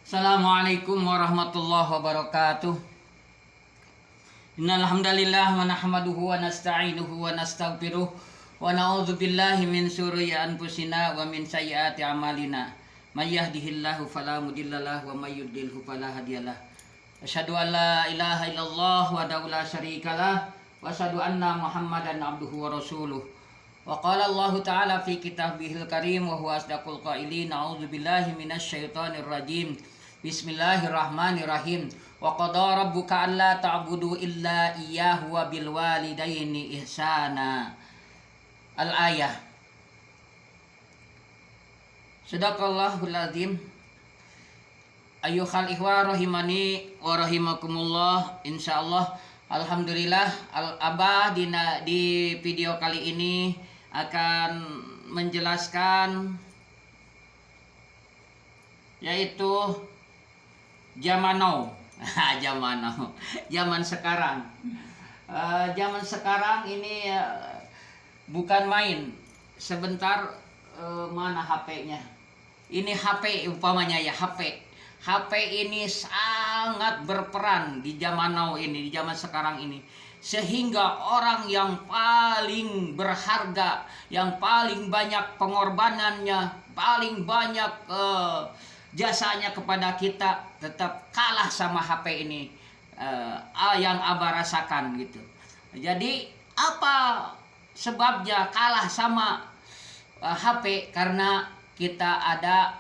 Assalamualaikum warahmatullahi wabarakatuh. Innal hamdalillah wa nahmaduhu wa nasta'inuhu wa nastaghfiruh wa na'udzu billahi min syururi anfusina wa min sayyiati a'malina. May yahdihillahu fala mudhillalah wa may yudlilhu fala hadiyalah. Asyhadu an la ilaha illallah wahdahu la syarikalah wa asyhadu anna Muhammadan abduhu wa rasuluh. Wa qala Allah ta'ala fi kitabihil karim wa huwa asdaqul qailin. A'udzu billahi minasy syaithanir rajim. Bismillahirrahmanirrahim. Wa qada rabbuka alla ta'budu illa iyyahu wa bil walidaini ihsana. Al-ayah. Sadaqallahul azim. Ayyuhal ikhwa rahimani wa rahimakumullah. Insyaallah alhamdulillah Abah di video kali ini akan menjelaskan yaitu zaman now. Zaman sekarang. Zaman sekarang ini bukan main. Sebentar, mana HP-nya? Ini HP umpamanya ya, HP. HP ini sangat berperan di zaman now ini, di zaman sekarang ini. Sehingga orang yang paling berharga, yang paling banyak pengorbanannya, paling banyak jasanya kepada kita, tetap kalah sama HP ini. Yang Abah rasakan gitu. Jadi apa sebabnya kalah sama HP? Karena kita ada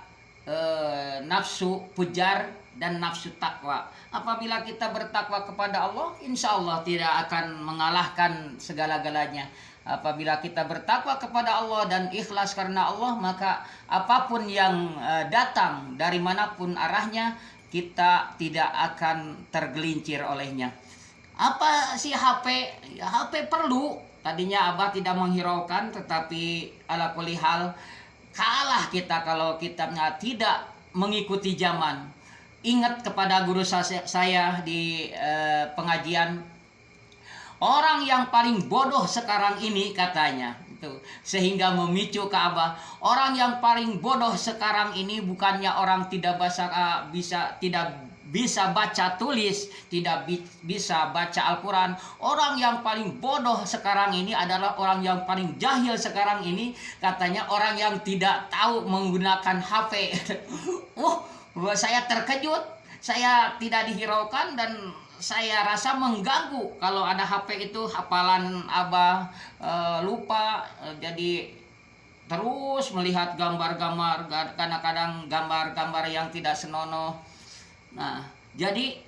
nafsu pujar dan nafsu takwa. Apabila kita bertakwa kepada Allah, insya Allah tidak akan mengalahkan segala-galanya. Apabila kita bertakwa kepada Allah dan ikhlas karena Allah, maka apapun yang datang dari manapun arahnya, kita tidak akan tergelincir olehnya. Apa sih HP? Ya, HP perlu. Tadinya Abah tidak menghiraukan, tetapi ala kulli hal kalah kita kalau kita tidak mengikuti zaman. Ingat kepada guru saya di pengajian, orang yang paling bodoh sekarang ini katanya itu, sehingga memicu ke Abah, orang yang paling bodoh sekarang ini bukannya orang tidak bisa baca tulis, tidak bisa baca Al-Quran. Orang yang paling bodoh sekarang ini adalah orang yang paling jahil sekarang ini, katanya orang yang tidak tahu menggunakan HP. Saya terkejut, saya tidak dihiraukan dan saya rasa mengganggu kalau ada HP itu hafalan Abah lupa, jadi terus melihat gambar-gambar, kadang-kadang gambar-gambar yang tidak senonoh. Nah, jadi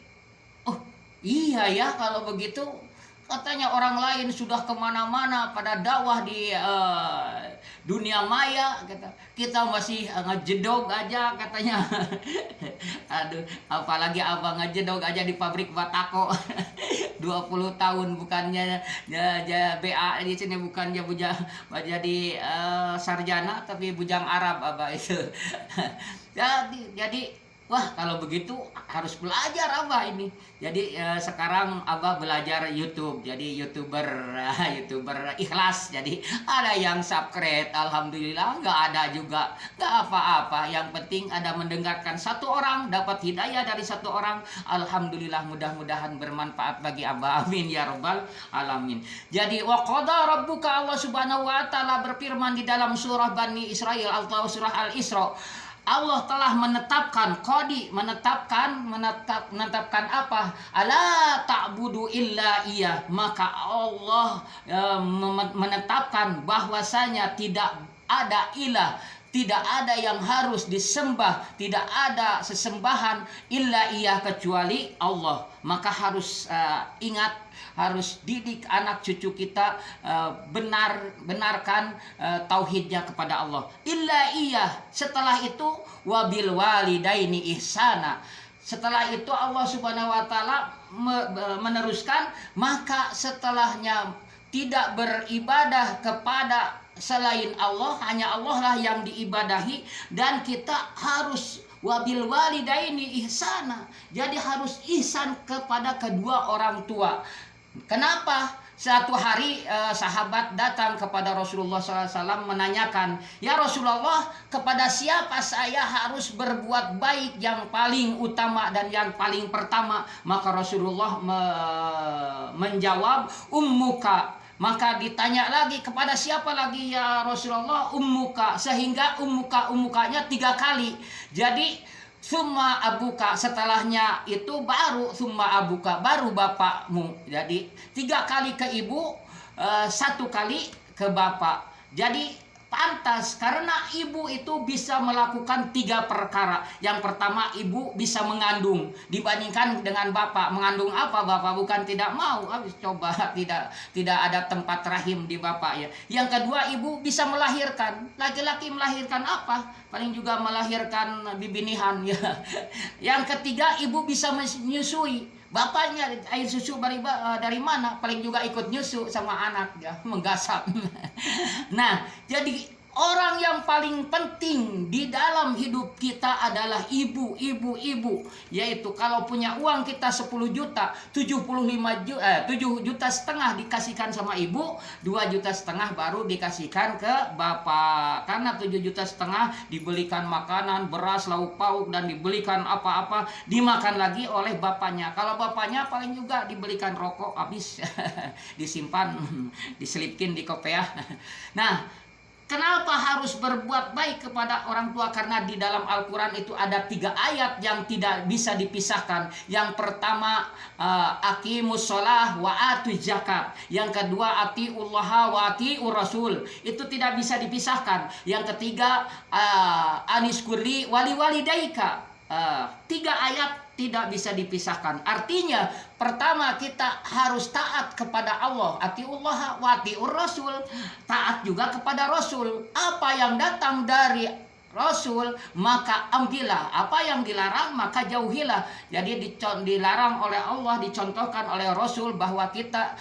iya ya kalau begitu, katanya orang lain sudah kemana-mana pada dakwah di dunia maya, kita masih ngejedog aja katanya. Aduh, apalagi Abang ngejedog aja di pabrik batako. 20 tahun bukannya BA di sini, bukannya jadi sarjana, tapi bujang Arab Abah itu. Jadi wah, kalau begitu harus belajar Abah ini. Jadi sekarang Abah belajar YouTube. Jadi YouTuber ikhlas. Jadi ada yang subscribe, alhamdulillah. Nggak ada juga, nggak apa-apa. Yang penting ada mendengarkan satu orang, dapat hidayah dari satu orang. Alhamdulillah, mudah-mudahan bermanfaat bagi Abah. Amin ya rabbal alamin. Jadi wa qada rabbuka, Allah subhanahu wa ta'ala berfirman di dalam surah Bani Israel atau surah Al-Isra. Allah telah menetapkan menetapkan apa? Ala ta'budu illa iya. Maka Allah menetapkan bahwasanya tidak ada ilah, tidak ada yang harus disembah, tidak ada sesembahan illa iya kecuali Allah. Maka harus ingat, harus didik anak cucu kita benarkan tauhidnya kepada Allah. Illa iya. Setelah itu wabil walidaini ihsana. Setelah itu Allah Subhanahu wa taala meneruskan, maka setelahnya tidak beribadah kepada selain Allah, hanya Allah lah yang diibadahi, dan kita harus wabil walidaini ihsana. Jadi harus ihsan kepada kedua orang tua. Kenapa? Satu hari sahabat datang kepada Rasulullah SAW menanyakan, "Ya Rasulullah, kepada siapa saya harus berbuat baik yang paling utama dan yang paling pertama?" Maka Rasulullah menjawab, "Ummuka." Maka ditanya lagi, "Kepada siapa lagi ya Rasulullah?" "Ummuka." Sehingga ummukanya 3 kali. Jadi summa abuka, setelahnya itu baru summa abuka, baru bapakmu. Jadi 3 kali ke ibu, 1 kali ke bapak. Jadi pantas karena ibu itu bisa melakukan 3 perkara. Yang pertama, ibu bisa mengandung dibandingkan dengan bapak. Mengandung apa? Bapak bukan tidak mau, habis coba tidak ada tempat rahim di bapak ya. Yang kedua, ibu bisa melahirkan. Laki-laki melahirkan apa? Paling juga melahirkan bibinihan ya. Yang ketiga, ibu bisa menyusui. Bapaknya air susu dari mana? Paling juga ikut nyusu sama anak ya, menggasap. Nah, jadi orang yang paling penting di dalam hidup kita adalah ibu. Yaitu kalau punya uang kita 10 juta, 7,5 juta dikasihkan sama ibu, 2,5 juta baru dikasihkan ke bapak. Karena 7,5 juta dibelikan makanan, beras, lauk pauk, dan dibelikan apa-apa, dimakan lagi oleh bapaknya. Kalau bapaknya paling juga dibelikan rokok habis, disimpan, diselipkin di kopiah. Nah, kenapa harus berbuat baik kepada orang tua? Karena di dalam Al-Quran itu ada 3 ayat yang tidak bisa dipisahkan. Yang pertama, aqimus sholah wa atu zakat. Yang kedua, atiullaha wa atiur rasul. Itu tidak bisa dipisahkan. Yang ketiga, aniskurli wali walidaika. 3 ayat tidak bisa dipisahkan. Artinya, pertama kita harus taat kepada Allah, atiullah wa atiur rasul, taat juga kepada Rasul. Apa yang datang dari Rasul maka ambillah, apa yang dilarang maka jauhilah. Jadi dilarang oleh Allah, dicontohkan oleh Rasul bahwa kita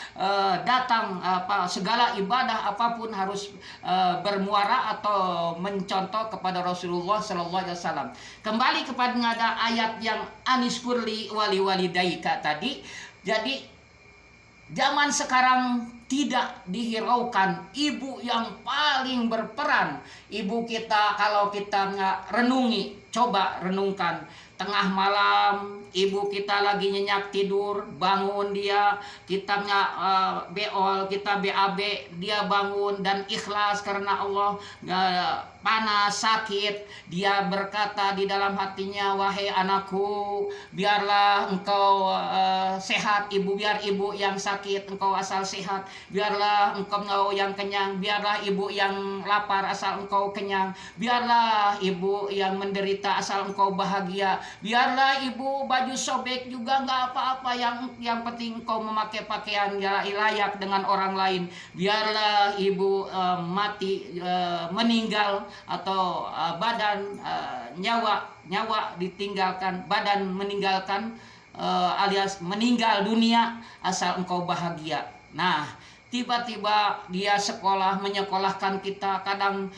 datang segala ibadah apapun harus bermuara atau mencontoh kepada Rasulullah Sallallahu Alaihi Wasallam. Kembali kepada ayat yang aniskurli wali walidaika tadi. Jadi zaman sekarang tidak dihiraukan ibu yang paling berperan. Ibu kita kalau kita nggak renungi, coba renungkan. Tengah malam ibu kita lagi nyenyak tidur, bangun dia, kita nggak beol, kita BAB, dia bangun dan ikhlas karena Allah, panas, sakit, dia berkata di dalam hatinya, "Wahai anakku, biarlah engkau sehat ibu, biar ibu yang sakit engkau asal sehat, biarlah engkau yang kenyang, biarlah ibu yang lapar asal engkau kenyang, biarlah ibu yang menderita asal engkau bahagia, biarlah ibu baju sobek juga nggak apa-apa, yang penting engkau memakai pakaian layak dengan orang lain, biarlah ibu mati, meninggal atau badan nyawa ditinggalkan, badan meninggalkan, alias meninggal dunia asal engkau bahagia." Nah, tiba-tiba dia sekolah, menyekolahkan kita, kadang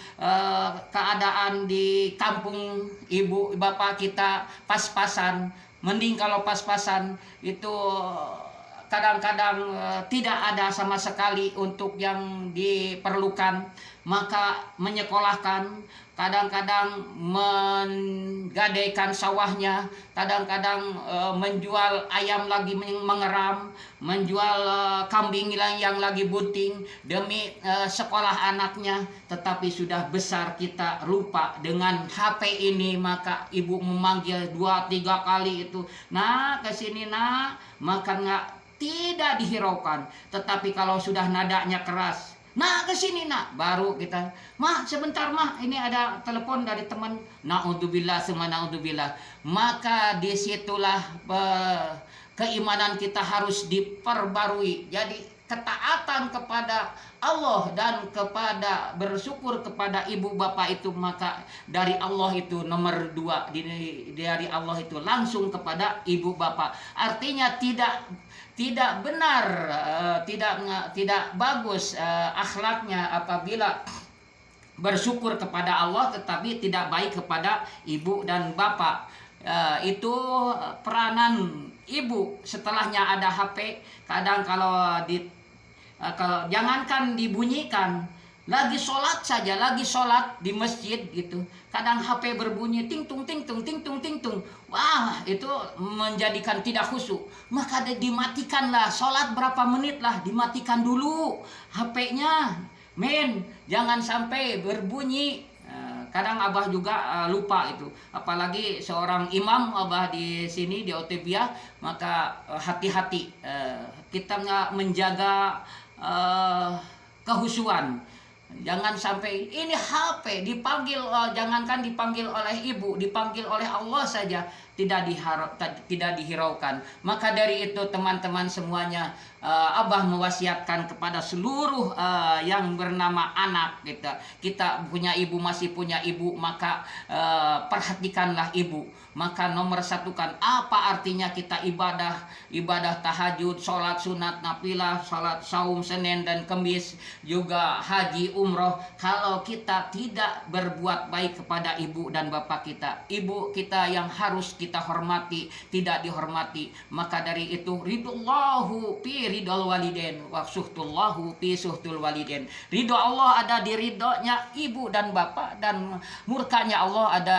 keadaan di kampung ibu bapak kita pas-pasan. Mending kalau pas-pasan itu kadang-kadang tidak ada sama sekali untuk yang diperlukan, maka menyekolahkan, kadang-kadang menggadaikan sawahnya, kadang-kadang menjual ayam lagi mengeram, menjual kambing yang lagi bunting demi sekolah anaknya. Tetapi sudah besar kita lupa dengan HP ini, maka ibu memanggil 2-3 kali itu, "Nak, kesini nak," maka tidak dihiraukan. Tetapi kalau sudah nadanya keras, "Nak, kesini nak," baru kita, "Mah, sebentar mah, ini ada telepon dari teman." Naudzubillah, semua naudzubillah. Maka disitulah keimanan kita harus diperbarui. Jadi ketaatan kepada Allah dan kepada bersyukur kepada ibu bapak itu, maka dari Allah itu nomor 2, dari Allah itu langsung kepada ibu bapak. Artinya tidak benar, tidak bagus akhlaknya apabila bersyukur kepada Allah tetapi tidak baik kepada ibu dan bapak. Itu peranan ibu. Setelahnya ada HP. Kadang kalau Kalau jangankan dibunyikan, lagi sholat saja, lagi sholat di masjid gitu, kadang HP berbunyi ting tung ting tung ting tung ting tung, wah itu menjadikan tidak khusyuk. Maka dimatikanlah, sholat berapa menit lah, dimatikan dulu HP-nya, men, jangan sampai berbunyi. Kadang Abah juga lupa itu, apalagi seorang imam Abah di sini di Otebia, maka hati-hati, kita nggak menjaga kehusuan. Jangan sampai ini HP dipanggil, jangankan dipanggil oleh ibu, dipanggil oleh Allah saja tidak dihiraukan. Maka dari itu teman-teman semuanya, Abah mewasiatkan kepada seluruh yang bernama anak kita punya ibu, masih punya ibu, maka perhatikanlah ibu. Maka nomor satukan apa artinya kita ibadah tahajud, sholat sunat nafilah, sholat saum Senin dan Kamis, juga haji umroh, kalau kita tidak berbuat baik kepada ibu dan bapak kita, ibu kita yang harus kita hormati tidak dihormati, maka dari itu ridullahu fi ridul waliden wa suhtullahu fi suhtul waliden. Ridho Allah ada di ridhonya ibu dan bapak, dan murkanya Allah ada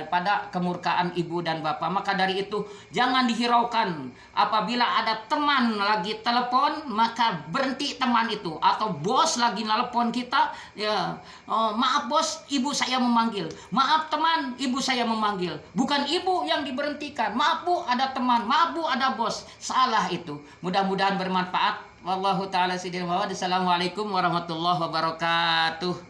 pada kemurkaan ibu dan bapak. Maka dari itu jangan dihiraukan. Apabila ada teman lagi telepon, maka berhenti teman itu. Atau bos lagi nelpon kita, ya, maaf bos, ibu saya memanggil. Maaf teman, ibu saya memanggil. Bukan ibu yang diberhentikan. Maaf bu, ada teman. Maaf bu, ada bos. Salah itu. Mudah-mudahan bermanfaat. Wallahu ta'ala sidin wa. Assalamualaikum warahmatullahi wabarakatuh.